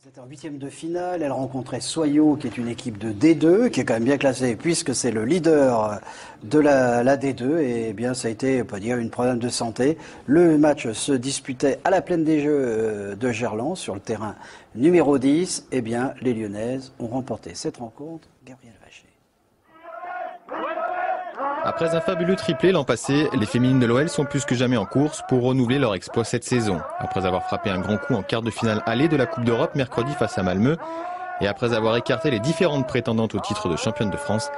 C'était en huitième de finale, elle rencontrait Soyaux, qui est une équipe de D2, qui est quand même bien classée, puisque c'est le leader de la D2, et bien ça a été, on peut dire, une problème de santé. Le match se disputait à la Plaine des Jeux de Gerland, sur le terrain numéro 10, et bien les Lyonnaises ont remporté cette rencontre. Gabriel Vacher. Après un fabuleux triplé l'an passé, les féminines de l'OL sont plus que jamais en course pour renouveler leur exploit cette saison. Après avoir frappé un grand coup en quart de finale aller de la Coupe d'Europe mercredi face à Malmö, et après avoir écarté les différentes prétendantes au titre de championne de France,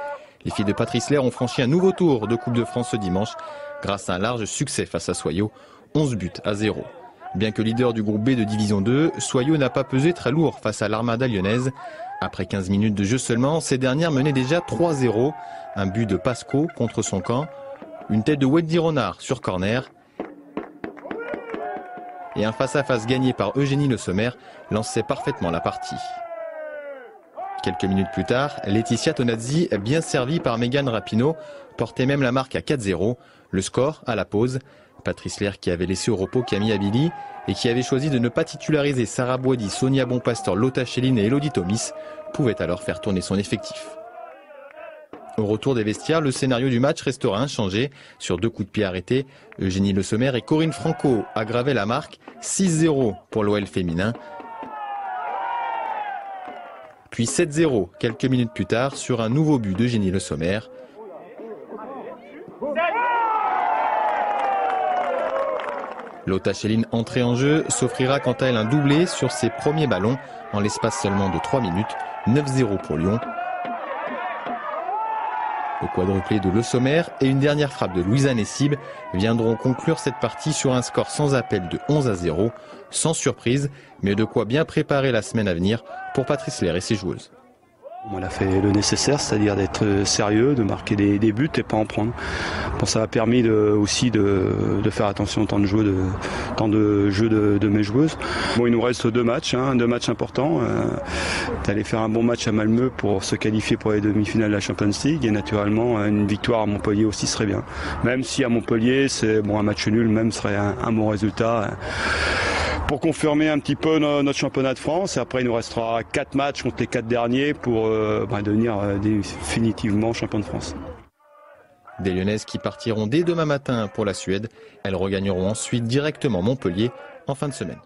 les filles de Patrice Lair ont franchi un nouveau tour de Coupe de France ce dimanche grâce à un large succès face à Soyaux, 11 buts à 0. Bien que leader du groupe B de Division 2, Soyaux n'a pas pesé très lourd face à l'Armada lyonnaise. Après 15 minutes de jeu seulement, ces dernières menaient déjà 3-0. Un but de Pasco contre son camp, une tête de Weddy Renard sur corner et un face-à-face gagné par Eugénie Le Sommer lançait parfaitement la partie. Quelques minutes plus tard, Laetitia Tonazzi, bien servie par Mégane Rapinoe, portait même la marque à 4-0. Le score à la pause. Patrice Lair, qui avait laissé au repos Camille Abili et qui avait choisi de ne pas titulariser Sarah Boidi, Sonia Bonpastor, Lotta Schelin et Elodie Thomis, pouvait alors faire tourner son effectif. Au retour des vestiaires, le scénario du match restera inchangé. Sur 2 coups de pied arrêtés, Eugénie Le Sommer et Corinne Franco aggravaient la marque, 6-0 pour l'OL féminin. Puis 7-0 quelques minutes plus tard sur un nouveau but d'Eugénie Le Sommer. Lotta Schelin, entrée en jeu, s'offrira quant à elle un doublé sur ses premiers ballons en l'espace seulement de 3 minutes, 9-0 pour Lyon. Le quadruplé de Le Sommer et une dernière frappe de Louisa Nessib viendront conclure cette partie sur un score sans appel de 11-0, sans surprise, mais de quoi bien préparer la semaine à venir pour Patrice Lair et ses joueuses. On a fait le nécessaire, c'est-à-dire d'être sérieux, de marquer des buts et pas en prendre. Bon, ça a permis aussi de faire attention au temps de jeu de mes joueuses. Bon, il nous reste 2 matchs, 2 matchs importants. D'aller faire un bon match à Malmö pour se qualifier pour les demi-finales de la Champions League et naturellement une victoire à Montpellier aussi serait bien. Même si à Montpellier, c'est bon, un match nul même serait un bon résultat. Pour confirmer un petit peu notre championnat de France. Et après, il nous restera 4 matchs contre les 4 derniers pour devenir définitivement champion de France. Des Lyonnaises qui partiront dès demain matin pour la Suède. Elles regagneront ensuite directement Montpellier en fin de semaine.